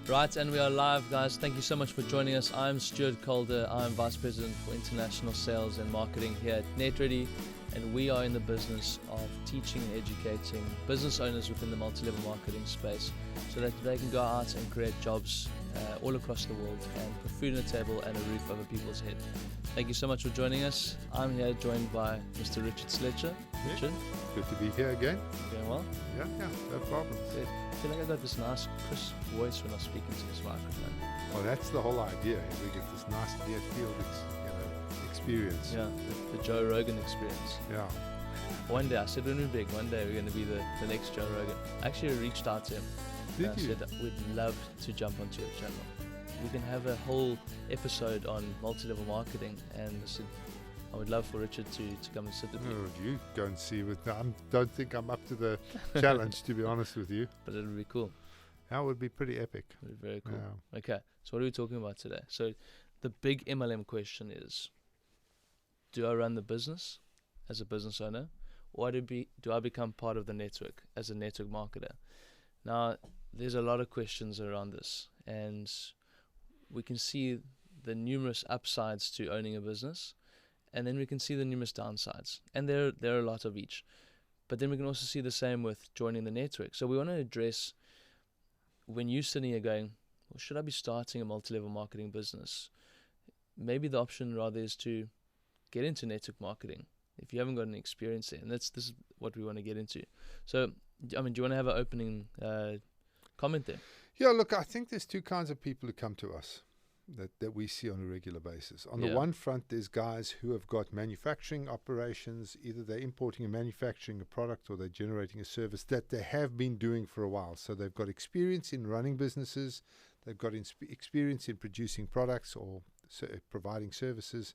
Right, and we are live, guys. Thank you so much for joining us. I'm Stuart Calder. I'm Vice President for International Sales and Marketing here at NetReady, and we are in the business of teaching and educating business owners within the multi-level marketing space so that they can go out and create jobs all across the world and put food on the table and a roof over people's head. Thank you so much for joining us. I'm here joined by Mr. Richard Sletcher. Richard? Good to be here again. Doing well? Yeah, no problem. Good. I feel like I got this nice crisp voice when I'm speaking to this microphone. Well, that's the whole idea. Is we get this nice near field experience. Yeah, the Joe Rogan experience. Yeah. One day, I said when we're big, one day we're going to be the next Joe Rogan. I actually reached out to him. Did I you? said that we'd love to jump onto your channel. We can have a whole episode on multi-level marketing, and I said I would love for Richard to come and sit with me. Oh, you go and see with. I don't think I'm up to the challenge, to be honest with you. But it would be cool. That would be pretty epic. It would be very cool. Yeah. Okay, so what are we talking about today? So the big MLM question is, do I run the business as a business owner, or do I become part of the network as a network marketer? Now, there's a lot of questions around this, and we can see the numerous upsides to owning a business, and then we can see the numerous downsides, and there are a lot of each. But then we can also see the same with joining the network. So we want to address, when you're sitting here going, well, should I be starting a multi-level marketing business? Maybe the option rather is to get into network marketing if you haven't got any experience there, and this is what we want to get into. So, I mean, do you want to have an opening comment there? Yeah, look, I think there's two kinds of people who come to us that we see on a regular basis. On the one front, there's guys who have got manufacturing operations. Either they're importing and manufacturing a product or they're generating a service that they have been doing for a while. So they've got experience in running businesses. They've got experience in producing products or providing services.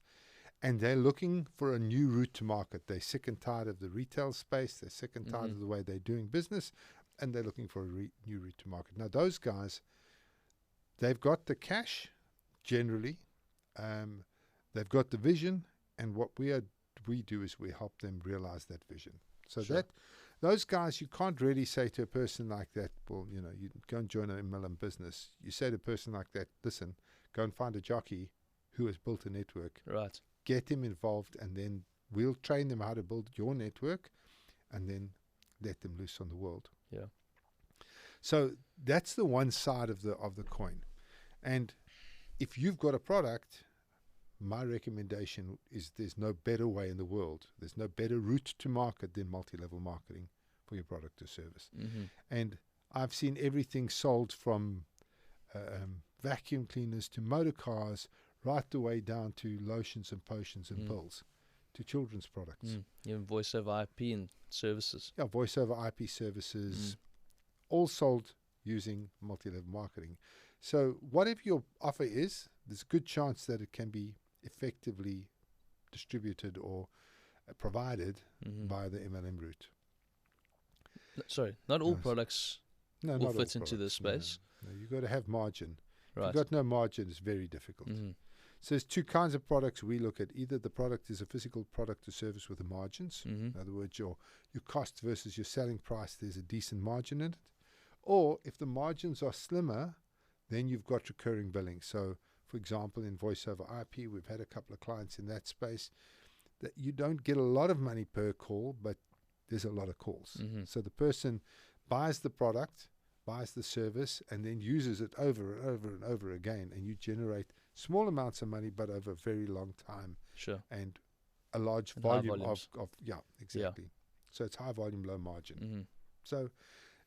And they're looking for a new route to market. They're sick and tired of the retail space. They're sick and tired of the way they're doing business. And they're looking for a new route to market. Now, those guys, they've got the cash, generally. They've got the vision. And what we do is we help them realize that vision. So those guys, you can't really say to a person like that, well, you go and join an MLM business. You say to a person like that, listen, go and find a jockey who has built a network. Right. Get him involved, and then we'll train them how to build your network, and then let them loose on the world. Yeah. So that's the one side of the coin. And if you've got a product, my recommendation is there's no better way in the world. There's no better route to market than multi-level marketing for your product or service. Mm-hmm. And I've seen everything sold from vacuum cleaners to motor cars, right the way down to lotions and potions and pills, to children's products. Even voice over IP and services. Yeah, voice over IP services, all sold using multi-level marketing. So whatever your offer is, there's a good chance that it can be effectively distributed or provided by the MLM route. Sorry, not all products will fit into this space. No, you've got to have margin. Right. If you've got no margin, it's very difficult. So there's two kinds of products we look at. Either the product is a physical product or service with the margins. In other words, your cost versus your selling price, there's a decent margin in it. Or if the margins are slimmer, then you've got recurring billing. So, for example, in voice over IP, we've had a couple of clients in that space that you don't get a lot of money per call, but there's a lot of calls. So the person buys the product, buys the service, and then uses it over and over and over again, and you generate small amounts of money, but over a very long time. Sure. And a large volume of exactly. So it's high volume, low margin. So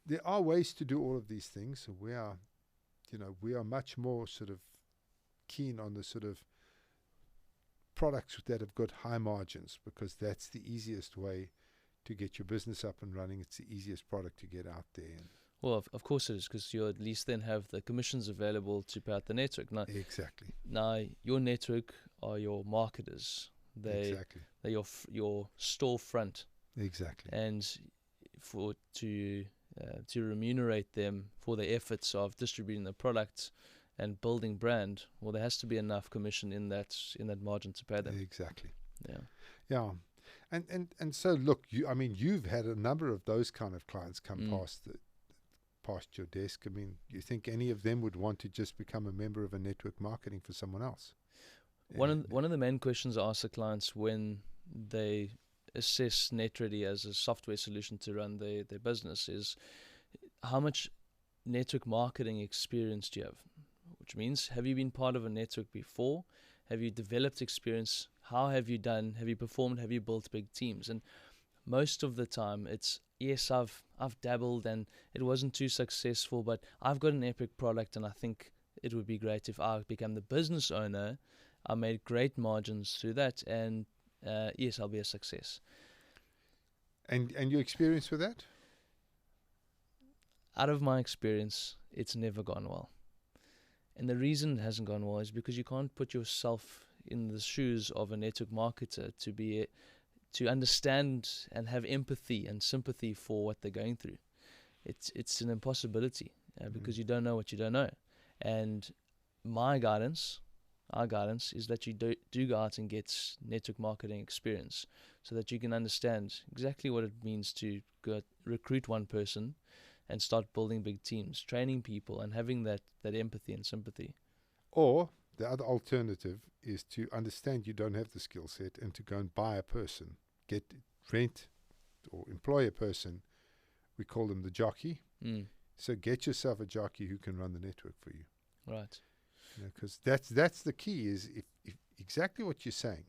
there are ways to do all of these things. So we are much more sort of keen on the sort of products that have got high margins, because that's the easiest way to get your business up and running. It's the easiest product to get out there. Well, of course it is, because you at least then have the commissions available to pay out the network. Now, exactly. Now, your network are your marketers. They're your storefront. Exactly. And to remunerate them for the efforts of distributing the product and building brand, well, there has to be enough commission in that margin to pay them. Exactly. Yeah. And so look, you've had a number of those kind of clients come past past your desk. I mean, you think any of them would want to just become a member of a network marketing for someone else? One of the main questions I ask the clients when they assess NetReady as a software solution to run their business is, how much network marketing experience do you have? Which means, have you been part of a network before? Have you developed experience? How have you done? Have you performed? Have you built big teams? And most of the time it's, yes, I've dabbled and it wasn't too successful, but I've got an epic product and I think it would be great if I become the business owner. I made great margins through that, and yes, I'll be a success. And your experience with that? Out of my experience, it's never gone well. And the reason it hasn't gone well is because you can't put yourself in the shoes of a network marketer to understand and have empathy and sympathy for what they're going through. It's an impossibility because you don't know what you don't know. And our guidance is that you do go out and get network marketing experience so that you can understand exactly what it means to go recruit one person and start building big teams, training people and having that empathy and sympathy. Or the other alternative is to understand you don't have the skill set and to go and buy a person, rent or employ a person. We call them the jockey. So get yourself a jockey who can run the network for you. Right. Because that's the key, is if exactly what you're saying.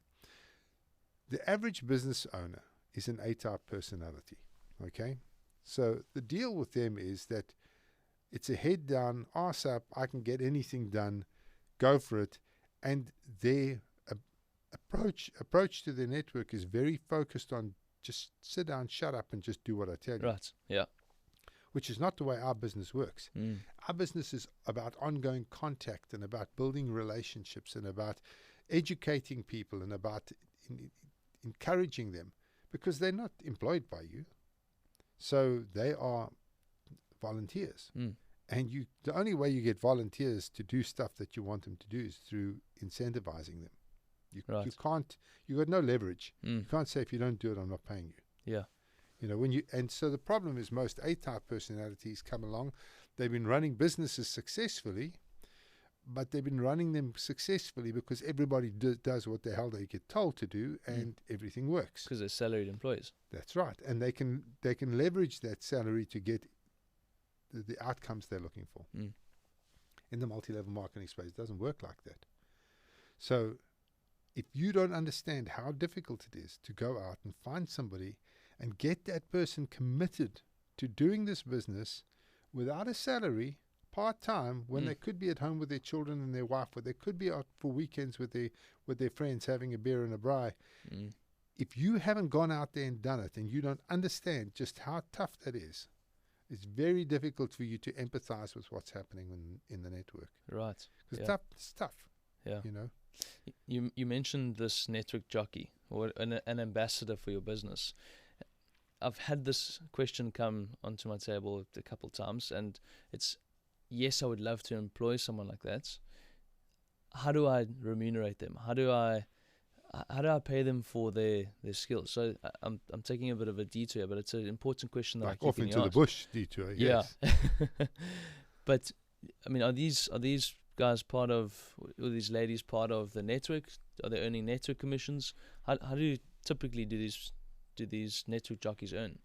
The average business owner is an A-type personality, okay? So the deal with them is that it's a head down, arse up, I can get anything done, go for it. And their approach to their network is very focused on just sit down, shut up, and just do what I tell you. Right, yeah. Which is not the way our business works. Our business is about ongoing contact and about building relationships and about educating people and about encouraging them, because they're not employed by you. So they are volunteers. And the only way you get volunteers to do stuff that you want them to do is through incentivizing them. You can't, you've got no leverage. You can't say, if you don't do it, I'm not paying you. Yeah. You know, and so the problem is most A-type personalities come along. They've been running businesses successfully, but they've been running them successfully because everybody does what the hell they get told to do, and everything works. Because they're salaried employees. That's right. And they can leverage that salary to get the outcomes they're looking for. In the multi-level marketing space, it doesn't work like that. So if you don't understand how difficult it is to go out and find somebody and get that person committed to doing this business without a salary, part-time, when they could be at home with their children and their wife, or they could be out for weekends with their friends having a beer and a braai. If you haven't gone out there and done it, and you don't understand just how tough that is, it's very difficult for you to empathize with what's happening in the network. Right. Because it's tough. Yeah. You know. You mentioned this network jockey or an ambassador for your business. I've had this question come onto my table a couple of times, and it's, yes, I would love to employ someone like that. How do I remunerate them? How do I pay them for their skills? So I'm taking a bit of a detour, but it's an important question that I keep off into the bush detour. Yes. Yeah. But I mean, are these guys part of, or these ladies part of the network? Are they earning network commissions? How do you typically do these network jockeys earn?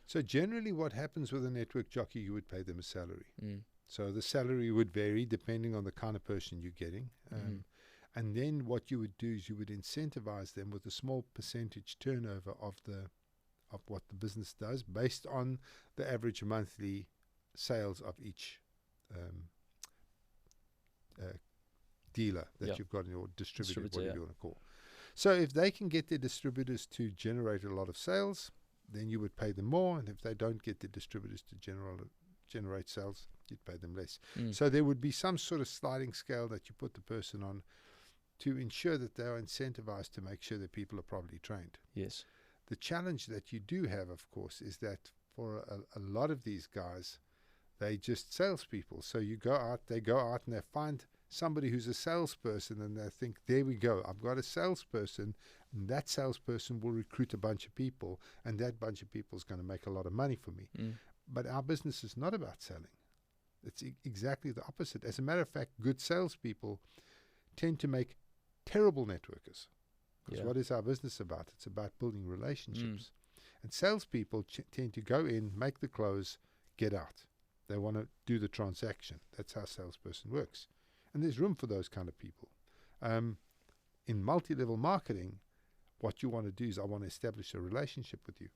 So generally what happens with a network jockey, you would pay them a salary. So the salary would vary depending on the kind of person you're getting. And then what you would do is you would incentivize them with a small percentage turnover of what the business does based on the average monthly sales of each dealer that you've got in your distributor, whatever you want to call. So if they can get their distributors to generate a lot of sales, then you would pay them more. And if they don't get their distributors to generate sales, you'd pay them less. So there would be some sort of sliding scale that you put the person on to ensure that they are incentivized to make sure that people are properly trained. Yes. The challenge that you do have, of course, is that for a lot of these guys, they just salespeople. So they go out and they find somebody who's a salesperson, and they think, there we go, I've got a salesperson, and that salesperson will recruit a bunch of people, and that bunch of people is going to make a lot of money for me. But our business is not about selling. It's exactly the opposite. As a matter of fact, good salespeople tend to make terrible networkers. Because what is our business about? It's about building relationships. And salespeople tend to go in, make the close, get out. They want to do the transaction. That's how a salesperson works. And there's room for those kind of people. In multi-level marketing, what you want to do is I want to establish a relationship with you.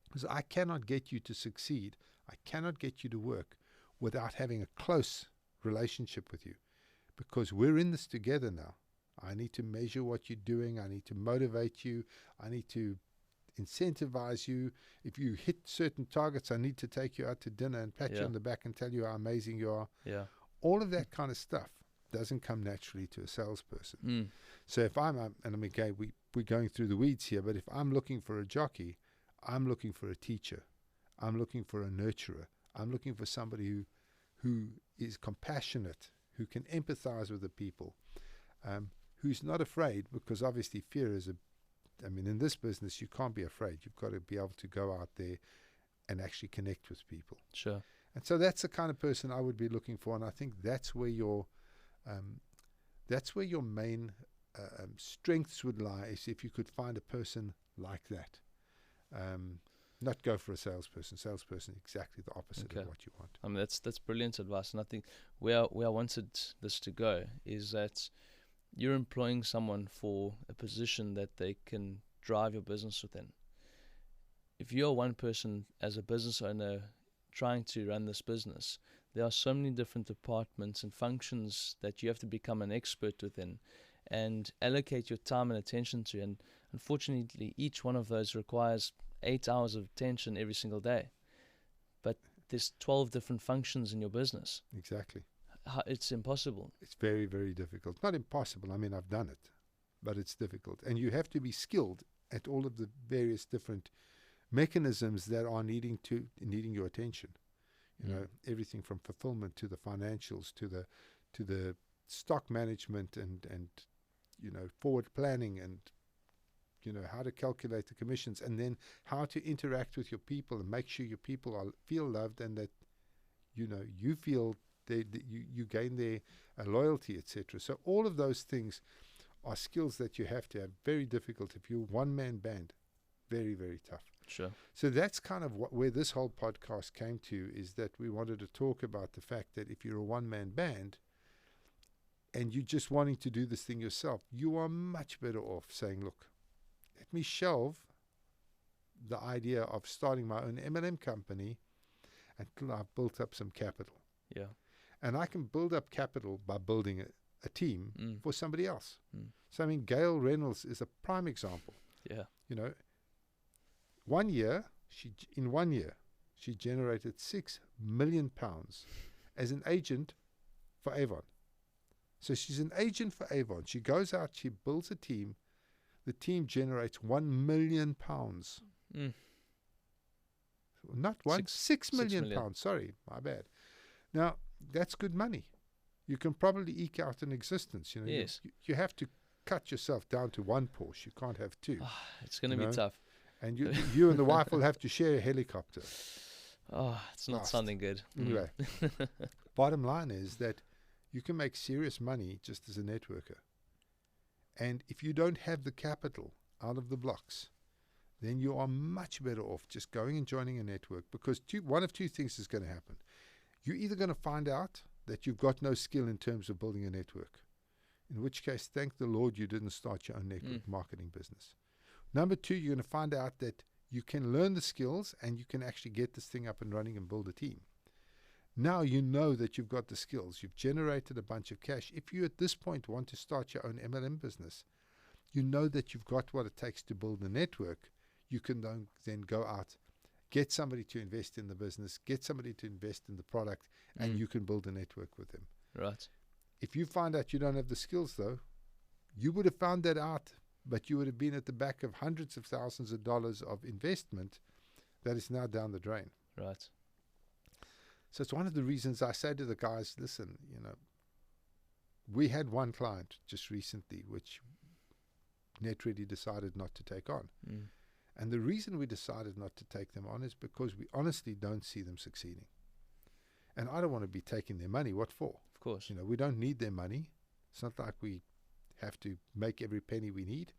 Because I cannot get you to succeed. I cannot get you to work without having a close relationship with you. Because we're in this together now. I need to measure what you're doing. I need to motivate you. I need to incentivize you. If you hit certain targets, I need to take you out to dinner and pat you on the back and tell you how amazing you are. Yeah. All of that kind of stuff doesn't come naturally to a salesperson. So if I'm, and I mean, again, we're going through the weeds here, but if I'm looking for a jockey, I'm looking for a teacher. I'm looking for a nurturer. I'm looking for somebody who is compassionate, who can empathize with the people, who's not afraid, because obviously fear is in this business, you can't be afraid. You've got to be able to go out there and actually connect with people. Sure. And so that's the kind of person I would be looking for, and I think that's where your main strengths would lie, is if you could find a person like that. Not go for a salesperson. Salesperson, exactly the opposite of what you want. I mean, that's brilliant advice, and I think where I wanted this to go is that you're employing someone for a position that they can drive your business within. If you're one person as a business owner trying to run this business, there are so many different departments and functions that you have to become an expert within and allocate your time and attention to. And unfortunately, each one of those requires 8 hours of attention every single day. But there's 12 different functions in your business. Exactly. It's impossible. It's very, very difficult. Not impossible. I mean, I've done it, but it's difficult. And you have to be skilled at all of the various different mechanisms that are needing your attention. You know, everything from fulfillment to the financials to the stock management and forward planning and how to calculate the commissions, and then how to interact with your people and make sure your people feel loved and that you feel you gain their loyalty, etc. So all of those things are skills that you have to have. Very difficult if you're one-man band. Very, very tough. Sure. So that's kind of where this whole podcast came to, is that we wanted to talk about the fact that if you're a one-man band and you're just wanting to do this thing yourself, you are much better off saying, look, let me shelve the idea of starting my own MLM company until I've built up some capital. Yeah. And I can build up capital by building a team for somebody else. So, I mean, Gail Reynolds is a prime example. Yeah. In 1 year, she generated £6 million as an agent for Avon. So she's an agent for Avon. She goes out, she builds a team. The team generates £1 million. Not one, £6 million. Sorry, my bad. Now, that's good money. You can probably eke out an existence. Yes. You have to cut yourself down to one Porsche. You can't have two. It's going to be tough. And you and the wife will have to share a helicopter. It's not sounding good. Anyway, bottom line is that you can make serious money just as a networker. And if you don't have the capital out of the blocks, then you are much better off just going and joining a network, because one of two things is going to happen. You're either going to find out that you've got no skill in terms of building a network, in which case, thank the Lord you didn't start your own network marketing business. Number two, you're going to find out that you can learn the skills and you can actually get this thing up and running and build a team. Now you know that you've got the skills. You've generated a bunch of cash. If you at this point want to start your own MLM business, you know that you've got what it takes to build a network. You can then go out, get somebody to invest in the business, get somebody to invest in the product, and you can build a network with them. Right. If you find out you don't have the skills, though, you would have found that out, but you would have been at the back of hundreds of thousands of dollars of investment that is now down the drain. Right. So it's one of the reasons I say to the guys, listen, we had one client just recently which NetReady decided not to take on. And the reason we decided not to take them on is because we honestly don't see them succeeding. And I don't want to be taking their money. What for? Of course. You know, we don't need their money. It's not like we have to make every penny we need.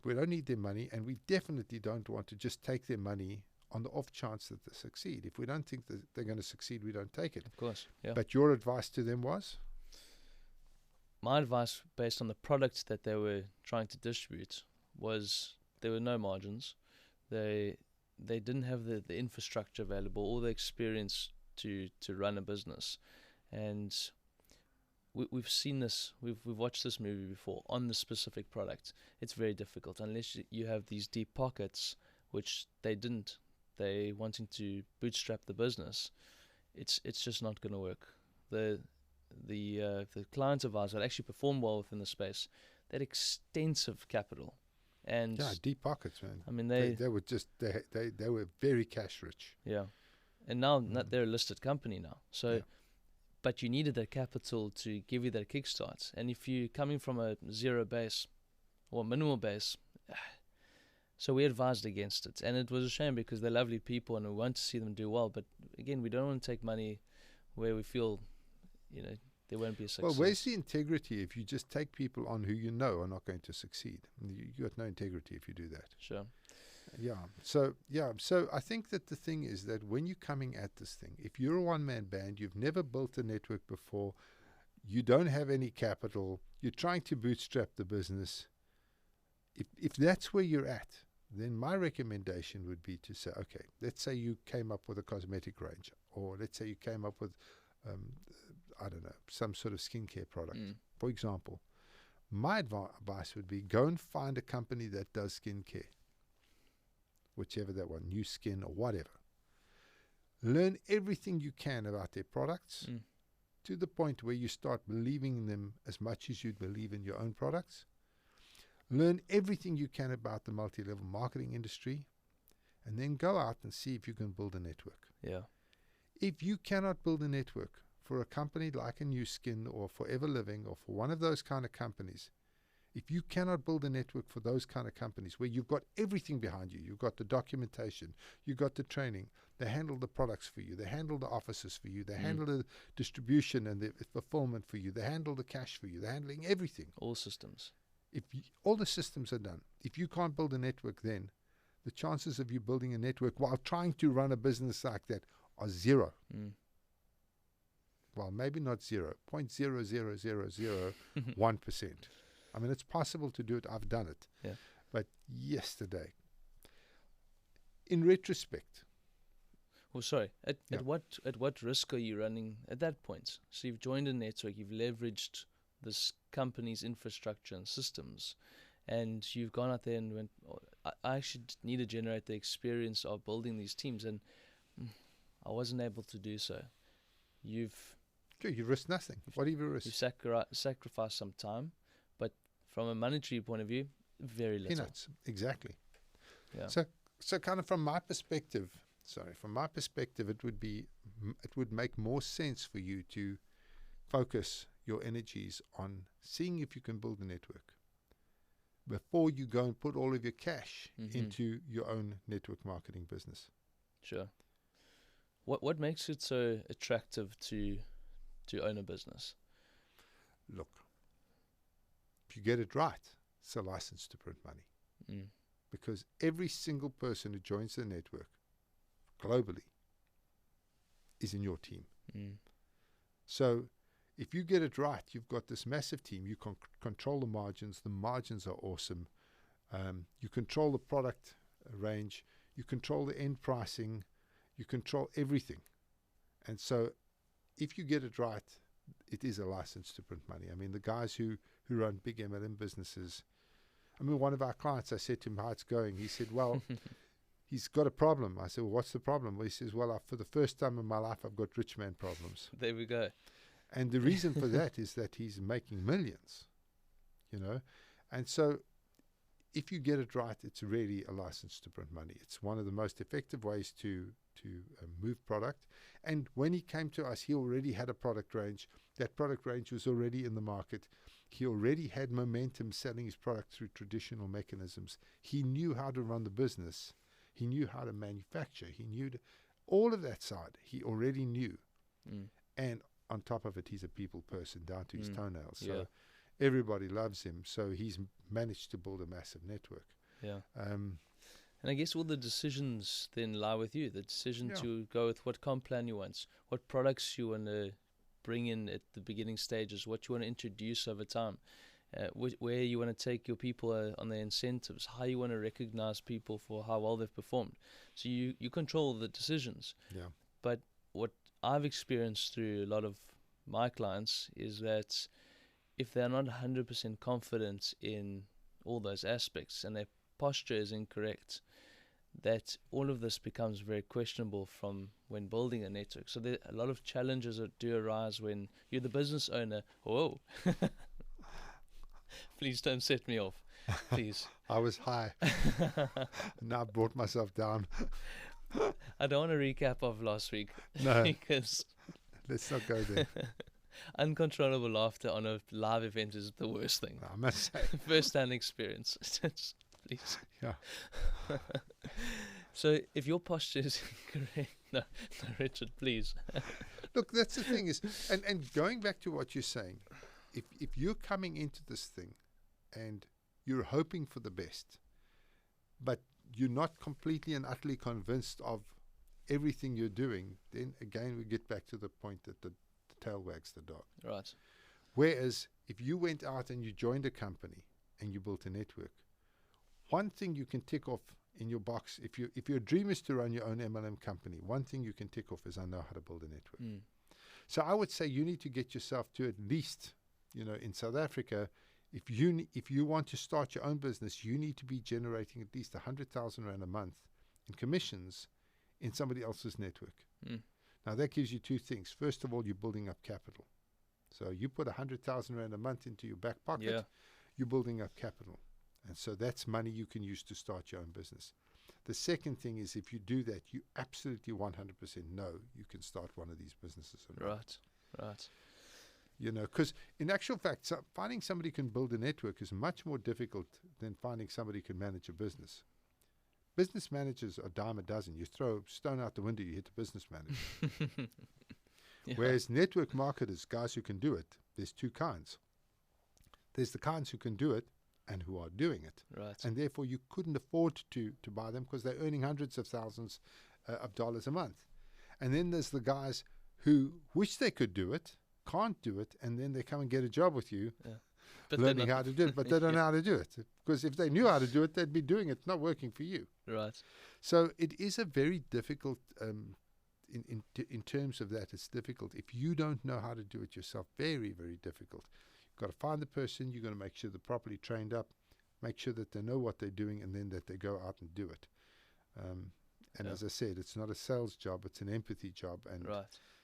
We don't need their money, and we definitely don't want to just take their money on the off chance that they succeed. If we don't think that they're going to succeed, we don't take it. Of course, yeah. But your advice to them was? My advice, based on the products that they were trying to distribute, was there were no margins. They didn't have the infrastructure available, all the experience to run a business. And we've seen this, we've watched this movie before on the specific product. It's very difficult unless you have these deep pockets, which they didn't. They wanting to bootstrap the business. It's just not going to work. The clients of ours that actually perform well within the space, they had extensive capital, and yeah, deep pockets, man. I mean, they were just they were very cash rich. Yeah, and now they're a listed company now. So, Yeah. but you needed that capital to give you that kickstart. And if you're coming from a zero base or minimal base, so we advised against it. And it was a shame because they're lovely people and we want to see them do well. But again, we don't want to take money where we feel, you know, there won't be a success. Well, where's the integrity if you just take people on who you know are not going to succeed? You got no integrity if you do that. Sure. So I think that the thing is that when you're coming at this thing, if you're a one-man band, you've never built a network before, you don't have any capital, you're trying to bootstrap the business, if that's where you're at, then my recommendation would be to say, okay, let's say you came up with a cosmetic range, or let's say you came up with, I don't know, some sort of skincare product, for example. My advice would be go and find a company that does skincare, whichever that one, New Skin or whatever. Learn everything you can about their products to the point where you start believing in them as much as you'd believe in your own products. Learn everything you can about the multi-level marketing industry, and then go out and see if you can build a network. Yeah. If you cannot build a network for a company like a New Skin or Forever Living or for one of those kind of companies, if you cannot build a network for those kind of companies where you've got everything behind you, you've got the documentation, you've got the training, they handle the products for you, they handle the offices for you, they handle the distribution and the fulfillment for you, they handle the cash for you, they're handling everything. All systems. If all the systems are done, if you can't build a network, then the chances of you building a network while trying to run a business like that are zero. Well, maybe not 0.00001%. I mean, it's possible to do it. I've done it. Yeah. But yesterday, in retrospect. Well, sorry. At what risk are you running at that point? So you've joined a network, you've leveraged this company's infrastructure and systems, and you've gone out there and went, I actually need to generate the experience of building these teams, and I wasn't able to do so. You risked nothing. What have you risked? You've sacrificed some time, but from a monetary point of view, very little. Peanuts, exactly. Yeah. So kind of from my perspective, it would make more sense for you to focus your energies on seeing if you can build a network before you go and put all of your cash into your own network marketing business. Sure. What makes it so attractive to own a business? Look, if you get it right, it's a license to print money. Because every single person who joins the network globally is in your team. So if you get it right, you've got this massive team. You can control the margins. The margins are awesome. You control the product range. You control the end pricing. You control everything. And so if you get it right, it is a license to print money. I mean, the guys who run big MLM businesses, I mean, one of our clients, I said to him, how it's going. He said, well, he's got a problem. I said, well, what's the problem? Well, he says, well, for the first time in my life, I've got rich man problems. There we go. And the reason for that is that he's making millions, you know. And so if you get it right, it's really a license to print money. It's one of the most effective ways to move product. And when he came to us, he already had a product range. That product range was already in the market. He already had momentum selling his product through traditional mechanisms. He knew how to run the business. He knew how to manufacture. He knew all of that side. He already knew. And on top of it, he's a people person down to his toenails. So Yeah. everybody loves him. So he's managed to build a massive network. Yeah. And I guess all the decisions then lie with you. The decision to go with what comp plan you want, what products you want to bring in at the beginning stages, what you want to introduce over time, where you want to take your people on their incentives, how you want to recognize people for how well they've performed. So you control the decisions. Yeah. But what I've experienced through a lot of my clients is that if they're not 100% confident in all those aspects and their posture is incorrect, that all of this becomes very questionable from when building a network. So there are a lot of challenges that do arise when you're the business owner. Whoa. Please don't set me off. Please. I was high. Now I brought myself down. I don't want to recap of last week. No. Because let's not go there. Uncontrollable laughter on a live event is the worst thing. I must say. First-hand experience. Please. Yeah. So if your posture is incorrect, no, Richard, please. Look, that's the thing is, and going back to what you're saying, if you're coming into this thing and you're hoping for the best, but you're not completely and utterly convinced of everything you're doing, then again we get back to the point that the tail wags the dog. Right. Whereas if you went out and you joined a company and you built a network, one thing you can tick off in your box, if your dream is to run your own MLM company, one thing you can tick off is I know how to build a network. So I would say you need to get yourself to at least, in South Africa, if you want to start your own business, you need to be generating at least 100,000 Rand a month in commissions in somebody else's network. Now that gives you two things. First of all, you're building up capital. So you put 100,000 Rand a month into your back pocket, you're building up capital. And so that's money you can use to start your own business. The second thing is if you do that, you absolutely 100% know you can start one of these businesses. Right. Because in actual fact, finding somebody who can build a network is much more difficult than finding somebody who can manage a business. Business managers are a dime a dozen. You throw a stone out the window, you hit the business manager. Whereas network marketers, guys who can do it, there's two kinds. There's the kinds who can do it and who are doing it. Right. And therefore you couldn't afford to buy them because they're earning hundreds of thousands of dollars a month. And then there's the guys who wish they could do it, can't do it, and then they come and get a job with you, learning how to do it, but they don't know how to do it. Because if they knew how to do it, they'd be doing it, not working for you. Right. So it is a very difficult, in terms of that, it's difficult. If you don't know how to do it yourself, very, very difficult. You've got to find the person, you've got to make sure they're properly trained up, make sure that they know what they're doing, and then that they go out and do it. And as I said, it's not a sales job, it's an empathy job. And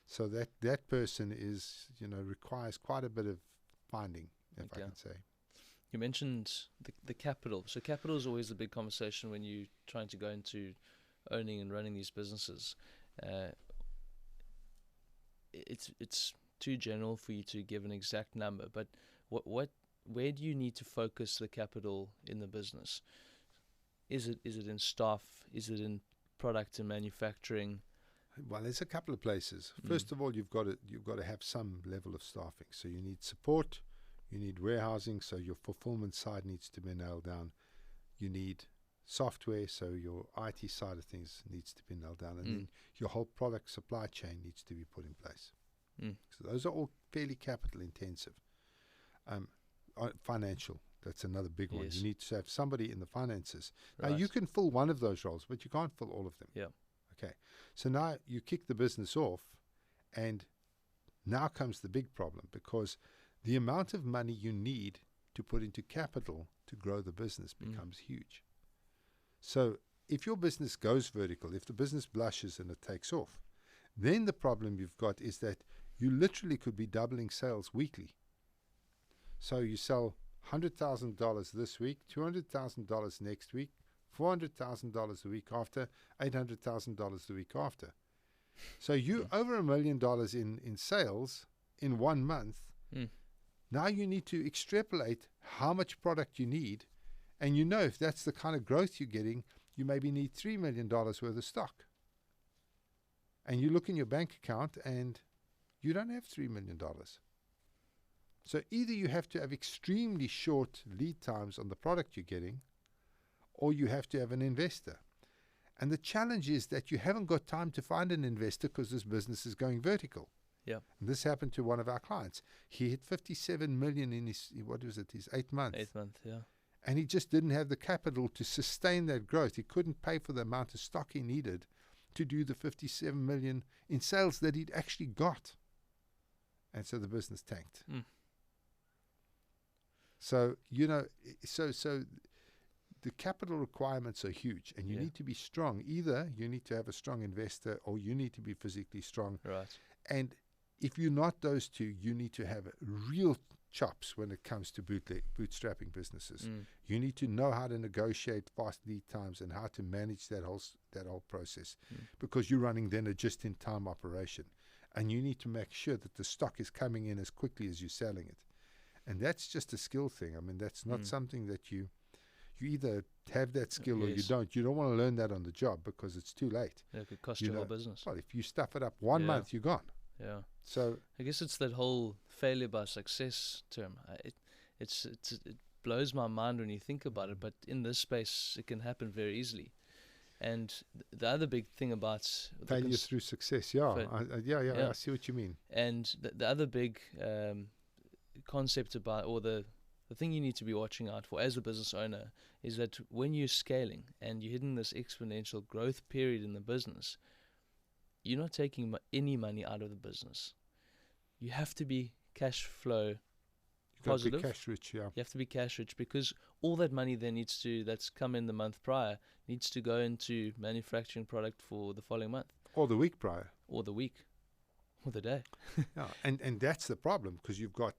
so that person is, requires quite a bit of finding, if I can say. You mentioned the capital. So capital is always the big conversation when you're trying to go into owning and running these businesses. It's too general for you to give an exact number, but where do you need to focus the capital in the business? Is it in staff? Is it in product and manufacturing? Well, there's a couple of places. First of all, you've got to have some level of staffing. So you need support, you need warehousing, so your fulfillment side needs to be nailed down. You need software, so your IT side of things needs to be nailed down, and then your whole product supply chain needs to be put in place. So those are all fairly capital intensive. Financial, that's another big one. You need to have somebody in the finances. Now you can fill one of those roles, but you can't fill all of them. Okay, so now you kick the business off, and now comes the big problem, because the amount of money you need to put into capital to grow the business becomes huge. So if your business goes vertical, if the business blushes and it takes off, then the problem you've got is that you literally could be doubling sales weekly. So you sell $100,000 this week, $200,000 next week, $400,000 the week after, $800,000 the week after. So you over $1 million in sales in 1 month. Now you need to extrapolate how much product you need, and if that's the kind of growth you're getting, you maybe need $3 million worth of stock. And you look in your bank account and you don't have $3 million. So either you have to have extremely short lead times on the product you're getting, or you have to have an investor. And the challenge is that you haven't got time to find an investor because this business is going vertical. Yeah. And this happened to one of our clients. He hit 57 million in his, his 8 months. 8th month, yeah. And he just didn't have the capital to sustain that growth. He couldn't pay for the amount of stock he needed to do the 57 million in sales that he'd actually got. And so the business tanked. Mm. So, so the capital requirements are huge, and you need to be strong. Either you need to have a strong investor, or you need to be physically strong. Right. And if you're not those two, you need to have real chops when it comes to bootstrapping businesses. You need to know how to negotiate fast lead times and how to manage that whole process, because you're running then a just-in-time operation, and you need to make sure that the stock is coming in as quickly as you're selling it. And that's just a skill thing. I mean, that's not something that you either have that skill or you don't. You don't want to learn that on the job, because it's too late. It could cost your whole business. Well, if you stuff it up 1 month, you're gone. Yeah. So I guess it's that whole failure by success term. It blows my mind when you think about it, but in this space, it can happen very easily. And the other big thing about failure through success, I see what you mean. And the other big concept about, or the thing you need to be watching out for as a business owner, is that when you're scaling and you're hitting this exponential growth period in the business, you're not taking any money out of the business. You have to be cash flow positive. You have to be cash rich, You have to be cash rich, because all that money then that's come in the month prior needs to go into manufacturing product for the following month. Or the week prior. Or the week. Or the day. And that's the problem, because you've got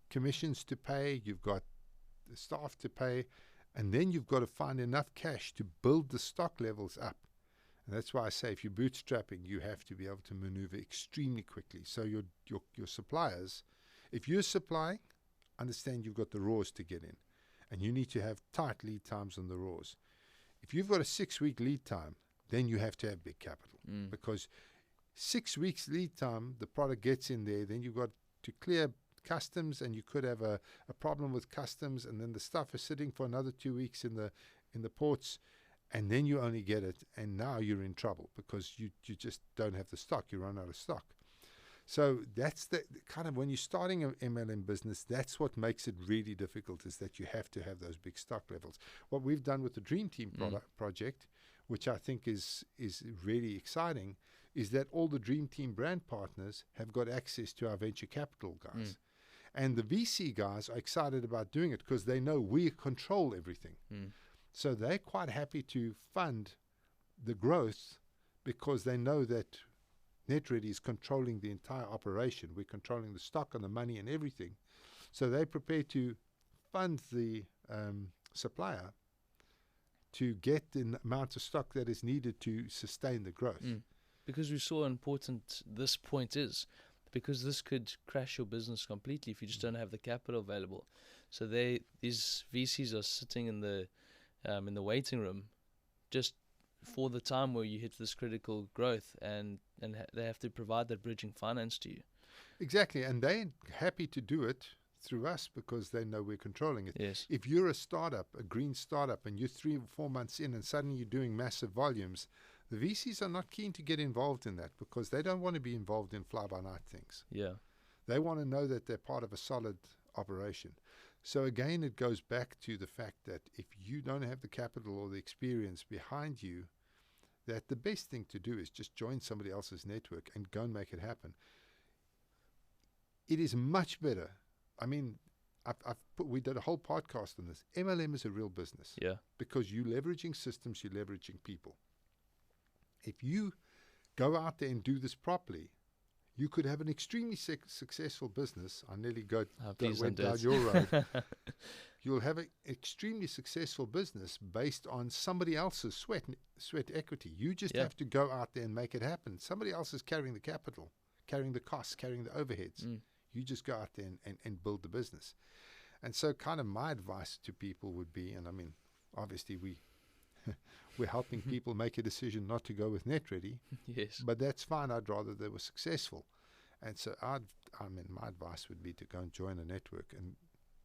commissions to pay, you've got the staff to pay, and then you've got to find enough cash to build the stock levels up. And that's why I say, if you're bootstrapping, you have to be able to maneuver extremely quickly. So your suppliers, if you're supplying, understand you've got the raws to get in, and you need to have tight lead times on the raws. If you've got a 6-week lead time, then you have to have big capital, because 6 weeks lead time, the product gets in there, then you've got to clear customs, and you could have a problem with customs, and then the stuff is sitting for another 2 weeks in the ports, and then you only get it, and now you're in trouble, because you just don't have the stock. You run out of stock. So that's the kind of, when you're starting an MLM business, that's what makes it really difficult, is that you have to have those big stock levels. What we've done with the Dream Team project, which I think is really exciting, is that all the Dream Team brand partners have got access to our venture capital guys. And the VC guys are excited about doing it, because they know we control everything. So they're quite happy to fund the growth, because they know that NetReady is controlling the entire operation. We're controlling the stock and the money and everything. So they're prepared to fund the supplier to get the amount of stock that is needed to sustain the growth. Because we saw how important this point is, because this could crash your business completely if you just don't have the capital available. So these VCs are sitting in the waiting room just for the time where you hit this critical growth, and they have to provide that bridging finance to you. Exactly, and they're happy to do it through us, because they know we're controlling it. Yes. If you're a startup, a green startup, and you're 3 or 4 months in, and suddenly you're doing massive volumes, the VCs are not keen to get involved in that, because they don't want to be involved in fly-by-night things. Yeah. They want to know that they're part of a solid operation. So again, it goes back to the fact that if you don't have the capital or the experience behind you, that the best thing to do is just join somebody else's network and go and make it happen. It is much better. I mean, we did a whole podcast on this. MLM is a real business. Yeah. Because you're leveraging systems, you're leveraging people. If you go out there and do this properly, you could have an extremely successful business. I nearly went down your road. You'll have an extremely successful business based on somebody else's sweat equity. You just have to go out there and make it happen. Somebody else is carrying the capital, carrying the costs, carrying the overheads. You just go out there and build the business. And so kind of my advice to people would be, and I mean, obviously we're helping people make a decision not to go with NetReady. Yes. But that's fine. I'd rather they were successful. And so my advice would be to go and join a network and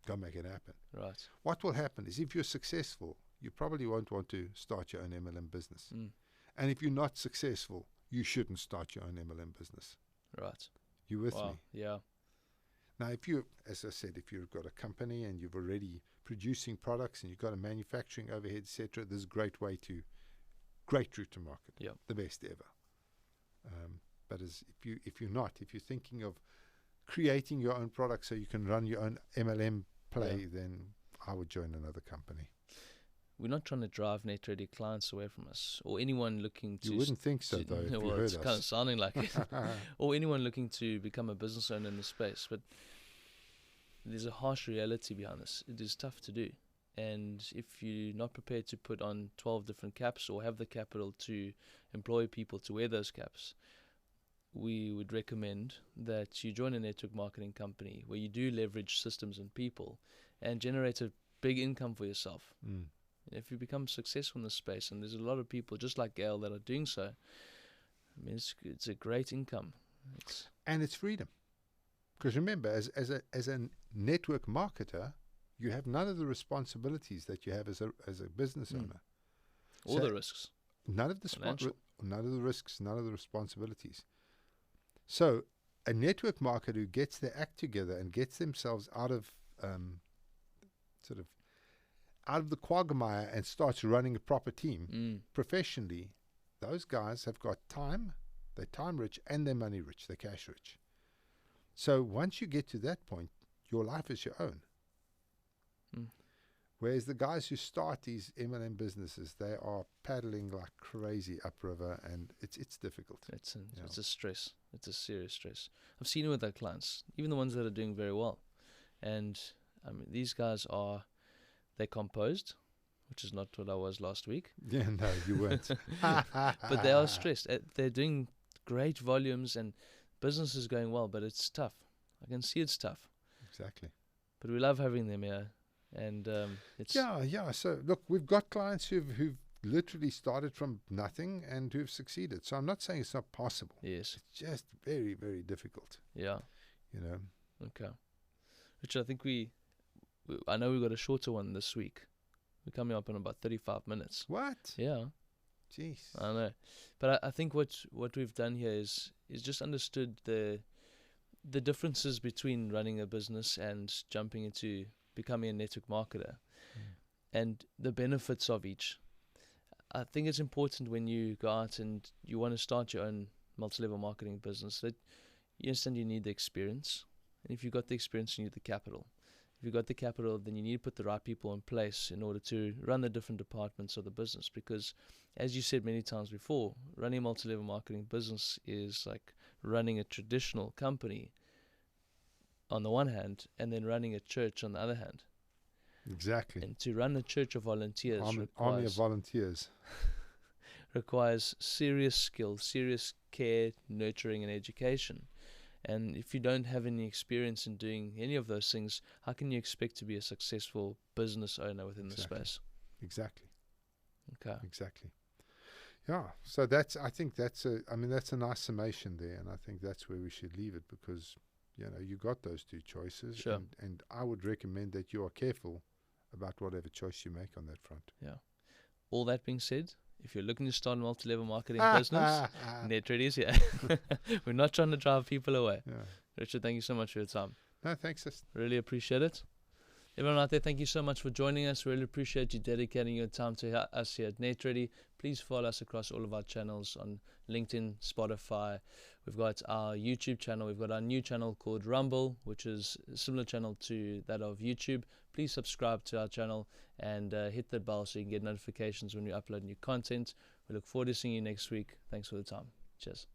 go make it happen. Right. What will happen is if you're successful, you probably won't want to start your own MLM business. And if you're not successful, you shouldn't start your own MLM business. Right. You with me? Yeah. Now, if you, as I said, if you've got a company and you've already producing products and you've got a manufacturing overhead, etc., there's a great route to market. Yeah. The best ever. But if you're thinking of creating your own product so you can run your own MLM play, then I would join another company. We're not trying to drive NetReady clients away from us, or anyone looking to... You wouldn't think so, though, if you heard us. It's kind of sounding like it. Or anyone looking to become a business owner in the space. But there's a harsh reality behind this. It is tough to do. And if you're not prepared to put on 12 different caps or have the capital to employ people to wear those caps, we would recommend that you join a network marketing company where you do leverage systems and people and generate a big income for yourself. If you become successful in this space, and there's a lot of people just like Gail that are doing so, I mean, it's a great income. And it's freedom. Because remember, as a network marketer, you have none of the responsibilities that you have as a business owner. All the risks. None of the risks, none of the responsibilities. So a network marketer who gets their act together and gets themselves out of out of the quagmire and starts running a proper team professionally, those guys have got time, they're time rich, and they're money rich, they're cash rich. So once you get to that point, your life is your own. Whereas the guys who start these MLM businesses, they are paddling like crazy upriver, and it's difficult. It's a stress. It's a serious stress. I've seen it with our clients, even the ones that are doing very well. And I mean, these guys they're composed, which is not what I was last week. Yeah, no, you weren't. But they are stressed. They're doing great volumes and business is going well, but it's tough. I can see it's tough. Exactly. But we love having them here. And it's... Yeah. So, look, we've got clients who've literally started from nothing and who've succeeded. So I'm not saying it's not possible. Yes. It's just very, very difficult. Yeah. You know. Okay. Which I think I know we've got a shorter one this week. We're coming up in about 35 minutes. What? Yeah. Jeez. I know. But I think what we've done here is just understood the differences between running a business and jumping into becoming a network marketer and the benefits of each. I think it's important when you go out and you want to start your own multi-level marketing business that you understand you need the experience. And if you've got the experience, you need the capital. If you've got the capital, then you need to put the right people in place in order to run the different departments of the business. Because as you said many times before, running a multi-level marketing business is like running a traditional company on the one hand, and then running a church on the other hand. Exactly. And to run a church of volunteers, army of volunteers, requires serious skill, serious care, nurturing, and education. And if you don't have any experience in doing any of those things, how can you expect to be a successful business owner within the space? Exactly. Okay. Exactly. Yeah. So I think that's a nice summation there, and I think that's where we should leave it, because you got those two choices. Sure. And I would recommend that you are careful about whatever choice you make on that front. Yeah. All that being said, if you're looking to start a multi-level marketing business, NetReady is here. We're not trying to drive people away. Yeah. Richard, thank you so much for your time. No, thanks. Really appreciate it. Everyone out there, thank you so much for joining us. Really appreciate you dedicating your time to us here at NetReady. Please follow us across all of our channels on LinkedIn, Spotify. We've got our YouTube channel. We've got our new channel called Rumble, which is a similar channel to that of YouTube. Please subscribe to our channel and hit the bell so you can get notifications when we upload new content. We look forward to seeing you next week. Thanks for the time. Cheers.